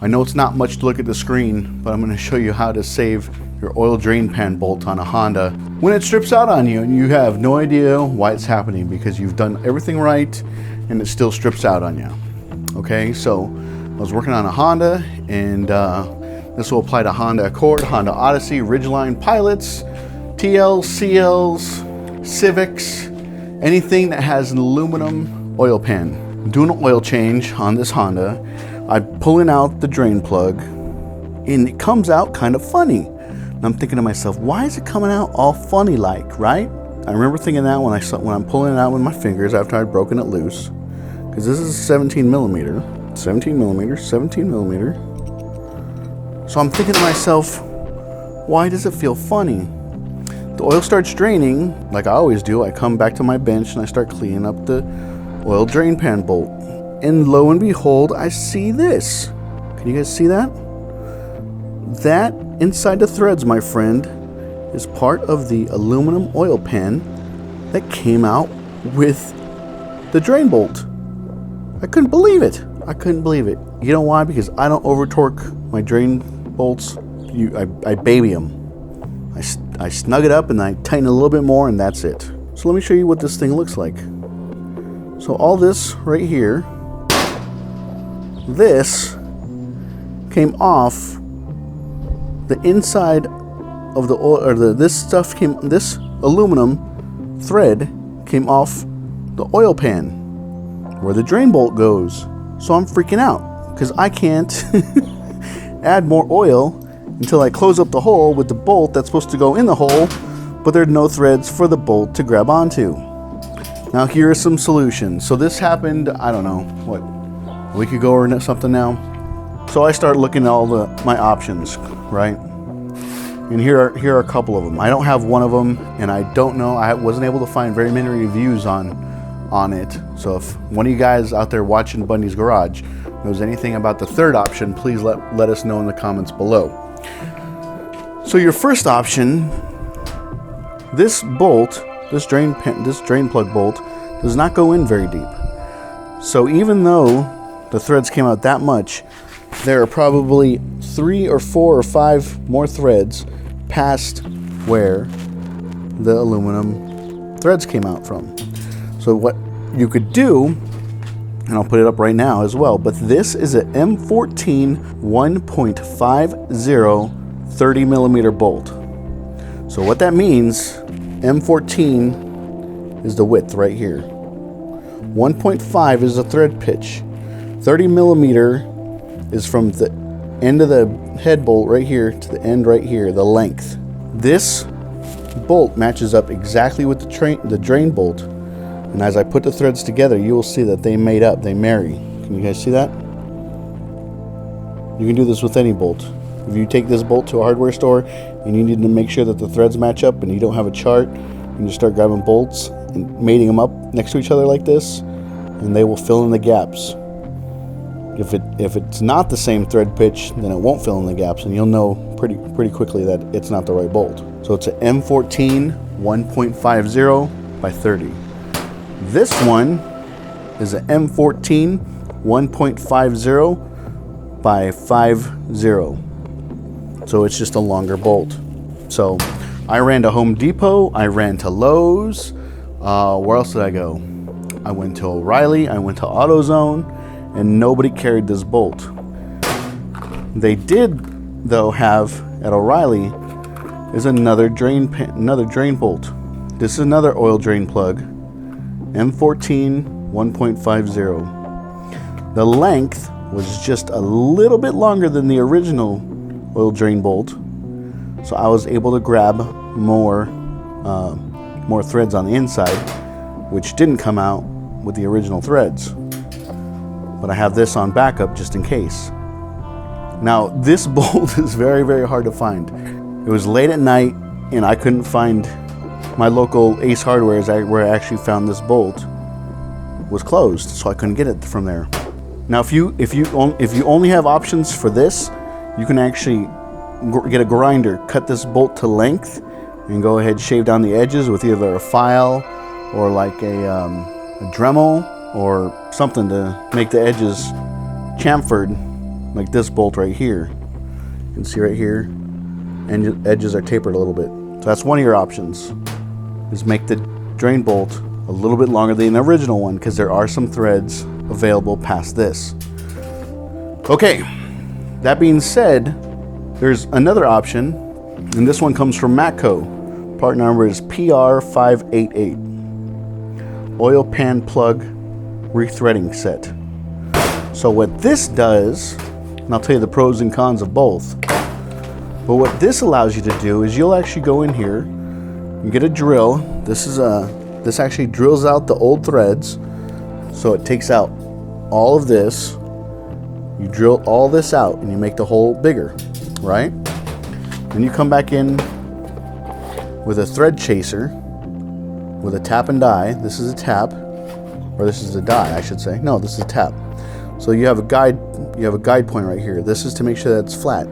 I know it's not much to look at the screen, but I'm going to show you how to save your oil drain pan bolt on a Honda when it strips out on you and you have no idea why it's happening because you've done everything right and it still strips out on you. Okay, so I was working on a Honda, and this will apply to Honda Accord, Honda Odyssey, Ridgeline Pilots, TLs, CLs, Civics, anything that has an aluminum oil pan. I'm doing an oil change on this Honda. I'm pulling out the drain plug and it comes out kind of funny. And I'm thinking to myself, why is it coming out all funny like, right? I remember thinking that when I'm pulling it out with my fingers after I'd broken it loose. Because this is 17 millimeter. So I'm thinking to myself, why does it feel funny? The oil starts draining, like I always do. I come back to my bench and I start cleaning up the oil drain pan bolt. And lo and behold, I see this. Can you guys see that? That inside the threads, my friend, is part of the aluminum oil pan that came out with the drain bolt. I couldn't believe it. You know why? Because I don't over torque my drain bolts. I baby them. I snug it up and I tighten a little bit more, and that's it. So let me show you what this thing looks like. So all this right here, this came off the inside of the oil, or this aluminum thread came off the oil pan where the drain bolt goes. So I'm freaking out because I can't add more oil until I close up the hole with the bolt that's supposed to go in the hole, but there are no threads for the bolt to grab onto. Now here are some solutions. So this happened, I don't know, what, a week ago or something now. So I start looking at all my options, right? And here are a couple of them. I don't have one of them, and I don't know. I wasn't able to find very many reviews on it. So if one of you guys out there watching Bundys Garage knows anything about the third option, please let us know in the comments below. So your first option, this bolt, this drain plug bolt, does not go in very deep. So even though the threads came out that much, there are probably 3 or 4 or 5 more threads past where the aluminum threads came out from. So what you could do, and I'll put it up right now as well, but this is an M14 1.50 30 millimeter bolt. So what that means, M14 is the width right here. 1.5 is the thread pitch. 30 millimeter is from the end of the head bolt right here to the end right here, the length. This bolt matches up exactly with the drain bolt. And as I put the threads together, you will see that they marry. Can you guys see that? You can do this with any bolt. If you take this bolt to a hardware store and you need to make sure that the threads match up and you don't have a chart, you just start grabbing bolts and mating them up next to each other like this, and they will fill in the gaps. If it's not the same thread pitch, then it won't fill in the gaps, and you'll know pretty quickly that it's not the right bolt. So it's an M14 1.50 by 30. This one is an M14 1.50 by 50. So it's just a longer bolt. So I ran to Home Depot, I ran to Lowe's. Where else did I go? I went to O'Reilly, I went to AutoZone, and nobody carried this bolt. They did, though, have at O'Reilly is another drain bolt. This is another oil drain plug, M14 1.50. The length was just a little bit longer than the original oil drain bolt, so I was able to grab more threads on the inside, which didn't come out with the original threads. But I have this on backup just in case. Now this bolt is very, very hard to find. It was late at night and I couldn't find my local Ace Hardware, where I actually found this bolt, was closed, so I couldn't get it from there. Now if you only have options for this, you can actually get a grinder, cut this bolt to length, and go ahead and shave down the edges with either a file or like a Dremel or something to make the edges chamfered like this bolt right here. You can see right here, and edges are tapered a little bit. So that's one of your options, is make the drain bolt a little bit longer than the original one, because there are some threads available past this. Okay, that being said, there's another option, and this one comes from Matco. Part number is PR588. Oil pan plug rethreading set. So what this does, and I'll tell you the pros and cons of both, but what this allows you to do is you'll actually go in here and get a drill. This actually drills out the old threads, so it takes out all of this. You drill all this out and you make the hole bigger, right? Then you come back in with a thread chaser with a tap and die. This is a tap, or this is a die, I should say. No, this is a tap. So you have a guide point right here. This is to make sure that it's flat.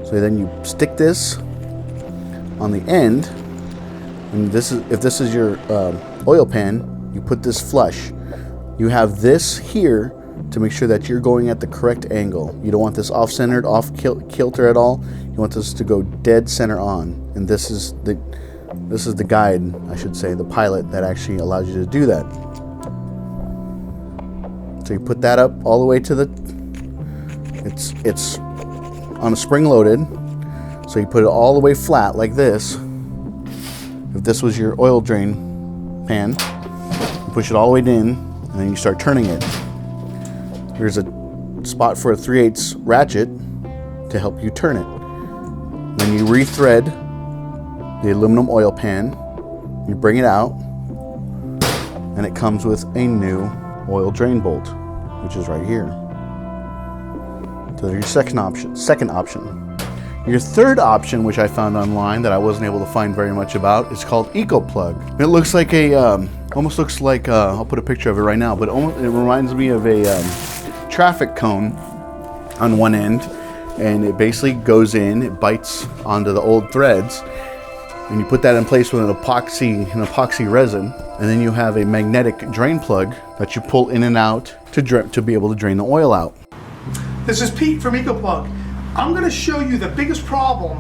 So then you stick this on the end, and if this is your oil pan, you put this flush. You have this here to make sure that you're going at the correct angle. You don't want this off-centered, off-kilter at all. You want this to go dead center on. And this is the guide, I should say, the pilot that actually allows you to do that. So you put that up all the way to it's on a spring loaded. So you put it all the way flat like this. If this was your oil drain pan, you push it all the way in, and then you start turning it. There's a spot for a 3/8 ratchet to help you turn it. Then you rethread the aluminum oil pan, you bring it out, and it comes with a new oil drain bolt, which is right here. So there's your second option. Your third option, which I found online that I wasn't able to find very much about, is called Eco Plug. It looks like almost looks like, I'll put a picture of it right now, but it reminds me of a traffic cone on one end, and it basically goes in, it bites onto the old threads, and you put that in place with an epoxy resin, and then you have a magnetic drain plug that you pull in and out to be able to drain the oil out. This is Pete from EcoPlug. I'm going to show you the biggest problem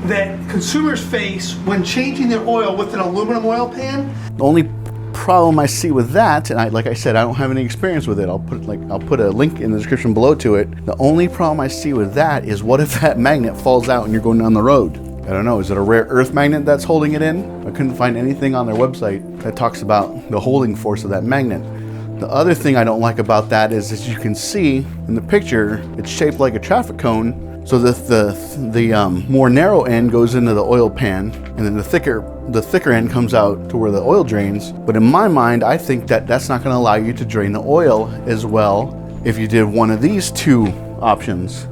that consumers face when changing their oil with an aluminum oil pan. The only problem I see with that, and like I said, I don't have any experience with it. I'll put a link in the description below to it. The only problem I see with that is, what if that magnet falls out and you're going down the road? I don't know, is it a rare earth magnet that's holding it in? I couldn't find anything on their website that talks about the holding force of that magnet. The other thing I don't like about that is, as you can see in the picture, it's shaped like a traffic cone. So the more narrow end goes into the oil pan, and then the thicker end comes out to where the oil drains. But in my mind, I think that that's not going to allow you to drain the oil as well if you did one of these two options.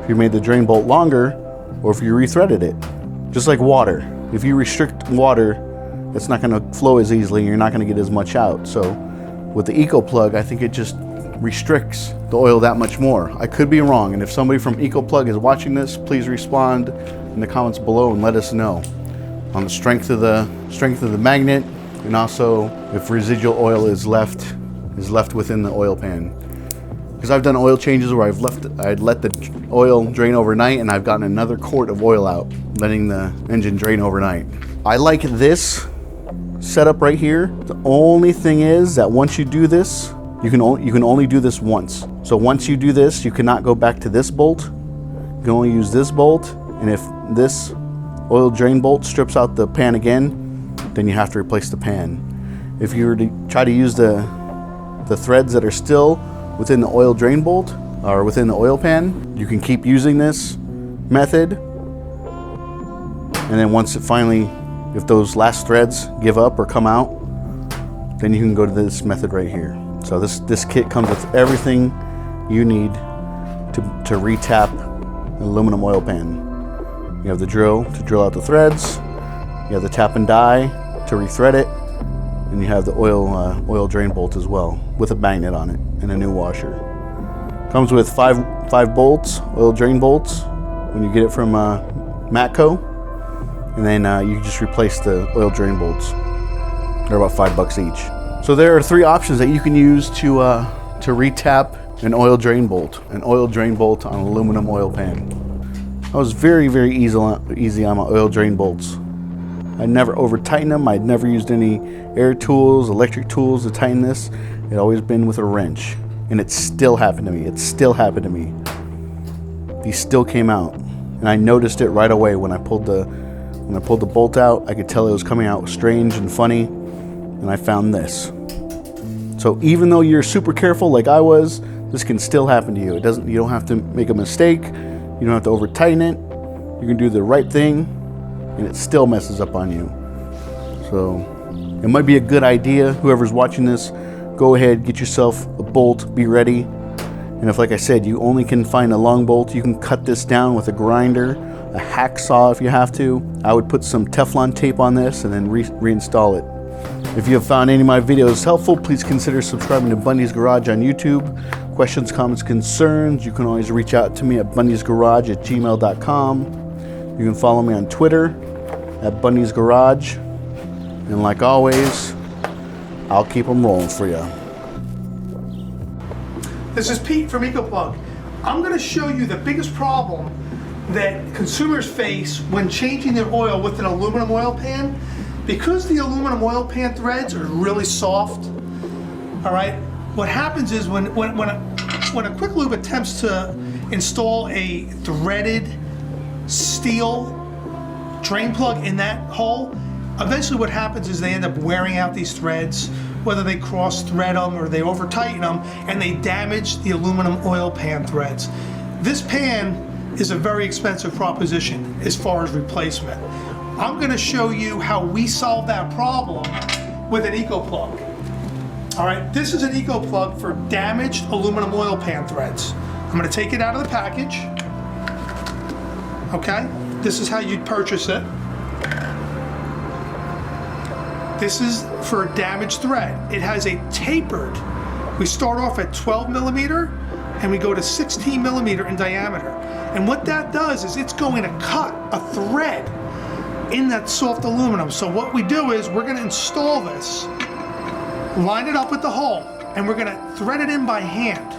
If you made the drain bolt longer, or if you rethreaded it. Just like water. If you restrict water, it's not going to flow as easily, and you're not going to get as much out. So with the Eco Plug, I think it just restricts the oil that much more. I could be wrong, and if somebody from EcoPlug is watching this, please respond in the comments below and let us know on the strength of the magnet, and also if residual oil is left within the oil pan. Because I've done oil changes where I'd let the oil drain overnight, and I've gotten another quart of oil out, letting the engine drain overnight. I like this setup right here. The only thing is that once you do this, you can only do this once. So once you do this, you cannot go back to this bolt. You can only use this bolt, and if this oil drain bolt strips out the pan again, then you have to replace the pan. If you were to try to use the threads that are still within the oil drain bolt or within the oil pan, you can keep using this method, and then once it finally, if those last threads give up or come out, then you can go to this method right here. So this kit comes with everything you need to retap an aluminum oil pan. You have the drill to drill out the threads, you have the tap and die to rethread it, and you have the oil drain bolt as well with a magnet on it and a new washer. Comes with five bolts, oil drain bolts, when you get it from Matco, and then you just replace the oil drain bolts. They're about $5 each. So there are three options that you can use to retap an oil drain bolt on an aluminum oil pan. I was very, very easy on my oil drain bolts. I never over tightened them. I'd never used any air tools, electric tools to tighten this. It always been with a wrench, and it still happened to me. These still came out, and I noticed it right away when I pulled the bolt out. I could tell it was coming out strange and funny, and I found this. So even though you're super careful like I was, this can still happen to you. You don't have to make a mistake. You don't have to over tighten it. You can do the right thing, and it still messes up on you. So it might be a good idea, whoever's watching this, go ahead, get yourself a bolt, be ready. And if, like I said, you only can find a long bolt, you can cut this down with a grinder, a hacksaw if you have to. I would put some Teflon tape on this and then reinstall it. If you have found any of my videos helpful, please consider subscribing to Bundys Garage on YouTube. Questions, comments, concerns, you can always reach out to me at bundysgarage@gmail.com. You can follow me on Twitter at Bundys Garage. And like always, I'll keep them rolling for you. This is Pete from EcoPlug. I'm going to show you the biggest problem that consumers face when changing their oil with an aluminum oil pan. Because the aluminum oil pan threads are really soft, all right, what happens is when a quick lube attempts to install a threaded steel drain plug in that hole, eventually what happens is they end up wearing out these threads, whether they cross thread them or they over tighten them, and they damage the aluminum oil pan threads. This pan is a very expensive proposition as far as replacement. I'm going to show you how we solve that problem with an EcoPlug. All right, this is an EcoPlug for damaged aluminum oil pan threads. I'm going to take it out of the package. Okay, this is how you'd purchase it. This is for a damaged thread. It has a tapered, we start off at 12 millimeter and we go to 16 millimeter in diameter. And what that does is it's going to cut a thread in that soft aluminum. So what we do is we're going to install this, line it up with the hole, and we're going to thread it in by hand.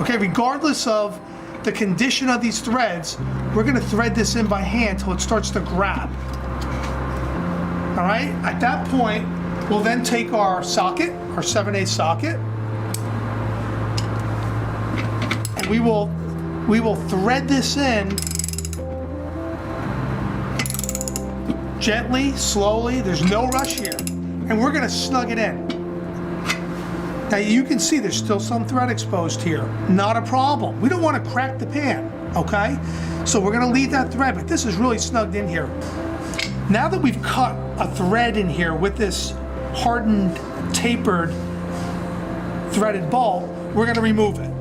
Okay, regardless of the condition of these threads, we're going to thread this in by hand till it starts to grab. All right, at that point, we'll then take our socket, our 7/8 socket, and we will thread this in gently, slowly. There's no rush here, and we're going to snug it in. Now you can see there's still some thread exposed here. Not a problem. We don't want to crack the pan, okay? So we're going to leave that thread, but this is really snugged in here. Now that we've cut a thread in here with this hardened, tapered, threaded bolt, we're going to remove it.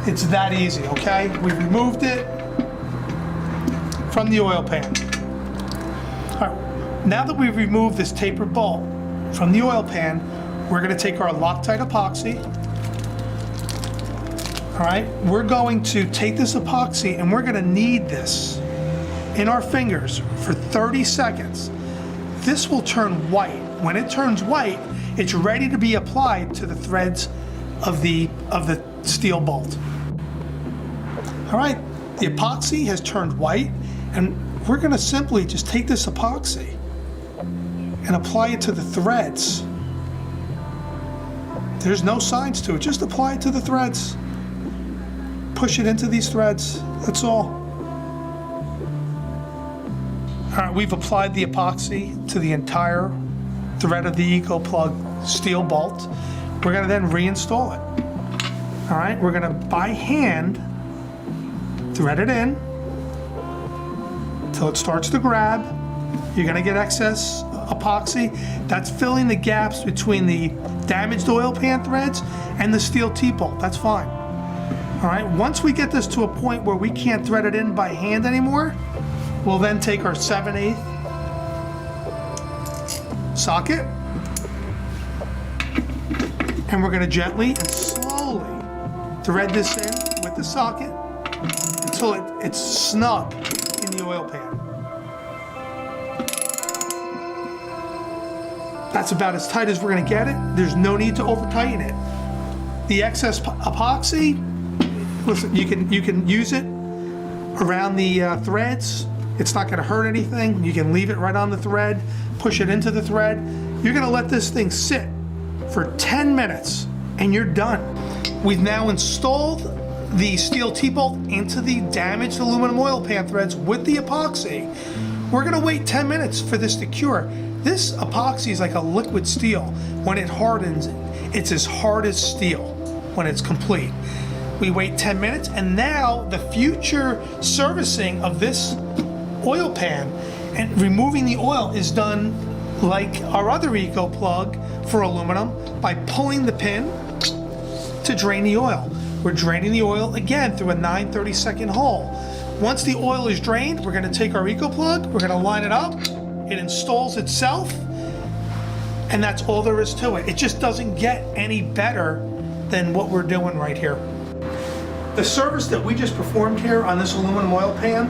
It's that easy, okay? We removed it from the oil pan. All right, now that we've removed this tapered bolt from the oil pan, we're going to take our Loctite epoxy. All right, we're going to take this epoxy and we're going to knead this in our fingers for 30 seconds. This will turn white. When it turns white, it's ready to be applied to the threads of the steel bolt. All right, the epoxy has turned white, and we're going to simply just take this epoxy and apply it to the threads. There's no signs to it, just apply it to the threads. Push it into these threads, that's all. All right, we've applied the epoxy to the entire thread of the EcoPlug steel bolt. We're going to then reinstall it. All right, we're going to by hand thread it in till it starts to grab. You're going to get excess epoxy. That's filling the gaps between the damaged oil pan threads and the steel T-bolt. That's fine. All right, once we get this to a point where we can't thread it in by hand anymore, we'll then take our 7/8 socket and we're going to gently and slowly thread this in with the socket until it's snug in the oil pan. That's about as tight as we're gonna get it. There's no need to over tighten it. The excess epoxy, listen, you can use it around the threads. It's not gonna hurt anything. You can leave it right on the thread, push it into the thread. You're gonna let this thing sit for 10 minutes and you're done. We've now installed the steel T-bolt into the damaged aluminum oil pan threads with the epoxy. We're gonna wait 10 minutes for this to cure. This epoxy is like a liquid steel. When it hardens, it's as hard as steel when it's complete. We wait 10 minutes, and now the future servicing of this oil pan and removing the oil is done like our other Eco plug for aluminum by pulling the pin to drain the oil. We're draining the oil again through a 9/32 hole. Once the oil is drained, we're gonna take our Eco plug, we're gonna line it up, it installs itself, and that's all there is to it. It just doesn't get any better than what we're doing right here. The service that we just performed here on this aluminum oil pan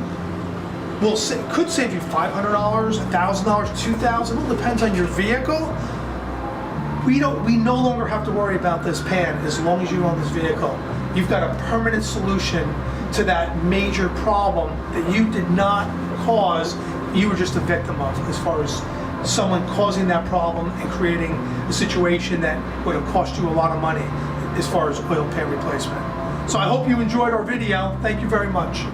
could save you $500, $1,000, $2,000, it all depends on your vehicle. We no longer have to worry about this pan as long as you own this vehicle. You've got a permanent solution to that major problem that you did not cause. You were just a victim of, as far as someone causing that problem and creating a situation that would have cost you a lot of money as far as oil pan replacement. So I hope you enjoyed our video. Thank you very much.